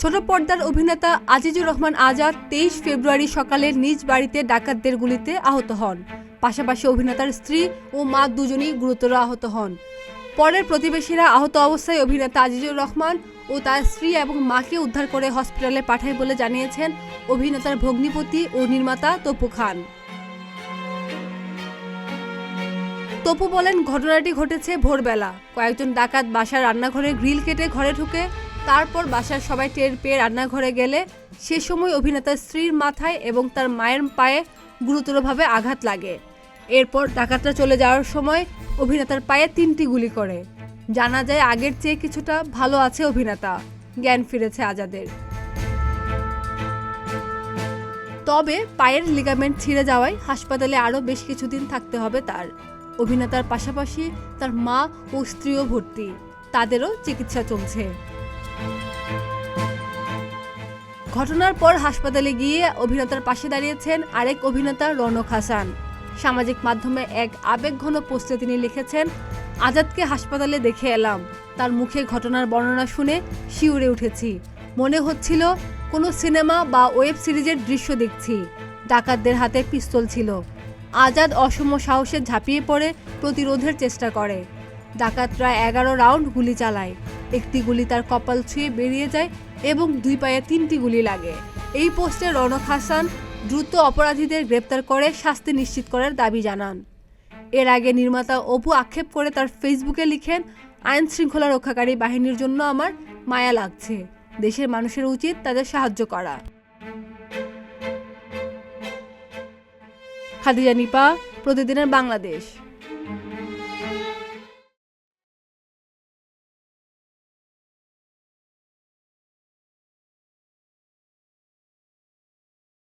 ছোট পর্দার অভিনেতা আজিজুর রহমান আজাদ 23 ফেব্রুয়ারি সকালে নিজ বাড়িতে ডাকাতদের গুলিতে আহত হন। পাশাপাশি অভিনেতার স্ত্রী ও মা দুজনেই গুরুতর আহত হন। পরের প্রতিবেশীরা আহত অবস্থায় অভিনেতা আজিজুর রহমান ও তার স্ত্রী এবং মাকে উদ্ধার করে হসপিটালে পাঠায় বলে জানিয়েছেন অভিনেতার ভগ্নিপতি ও নির্মাতা তপু খান। তপু বলেন, ঘটনাটি ঘটেছে ভোরবেলা। কয়েকজন ডাকাত বাসার রান্নাঘরে গ্রিল কেটে ঘরে ঢুকে, তারপর বাসার সবাই টের পেয়ে রান্নাঘরে গেলে সে সময় অভিনেতার স্ত্রীর মাথায় এবং তার মায়ের পায়ে গুরুতরভাবে আঘাত লাগে। এরপর ডাকাতরা চলে যাওয়ার সময় অভিনেতার পায়ে 3টি গুলি করে। জানা যায় আগের চেয়ে কিছুটা ভালো আছে অভিনেতা, জ্ঞান ফিরেছে আজাদের। তবে পায়ের লিগামেন্ট ছিঁড়ে যাওয়ায় হাসপাতালে আরও বেশ কিছুদিন থাকতে হবে তার। অভিনেতার পাশাপাশি তার মা ও স্ত্রীও ভর্তি, তাদেরও চিকিৎসা চলছে। ঘটনার পর হাসপাতালে গিয়ে অভিনেতার পাশে দাঁড়িয়েছেন আরেক অভিনেতা রৌনক হাসান। সামাজিক মাধ্যমে এক আবেগঘন পোস্টে তিনি লিখেছেন, আজাদকে হাসপাতালে দেখে এলাম, তার মুখে ঘটনার বর্ণনা শুনে শিউরে উঠেছি। মনে হচ্ছিল কোনো সিনেমা বা ওয়েব সিরিজের দৃশ্য দেখছি। ডাকাতদের হাতে পিস্তল ছিল। আজাদ অসম সাহসে ঝাঁপিয়ে পড়ে প্রতিরোধের চেষ্টা করে। ডাকাতরা 11 রাউন্ড গুলি চালায়। একটি গুলি তার কপাল ছুঁয়ে বেরিয়ে যায় এবং 2 পায়ে 3টি গুলি লাগে। এই পোস্টে রৌনক হাসান দ্রুত অপরাধীদের গ্রেপ্তার করে শাস্তি নিশ্চিত করার দাবি জানান। এর আগে নির্মাতা অপু আক্ষেপ করে তার ফেসবুকে লিখেন, আইন শৃঙ্খলা রক্ষাকারী বাহিনীর জন্য আমার মায়া লাগছে। দেশের মানুষের উচিত তাদের সাহায্য করা। খাদিজা নিপা, প্রতিদিনের বাংলাদেশ।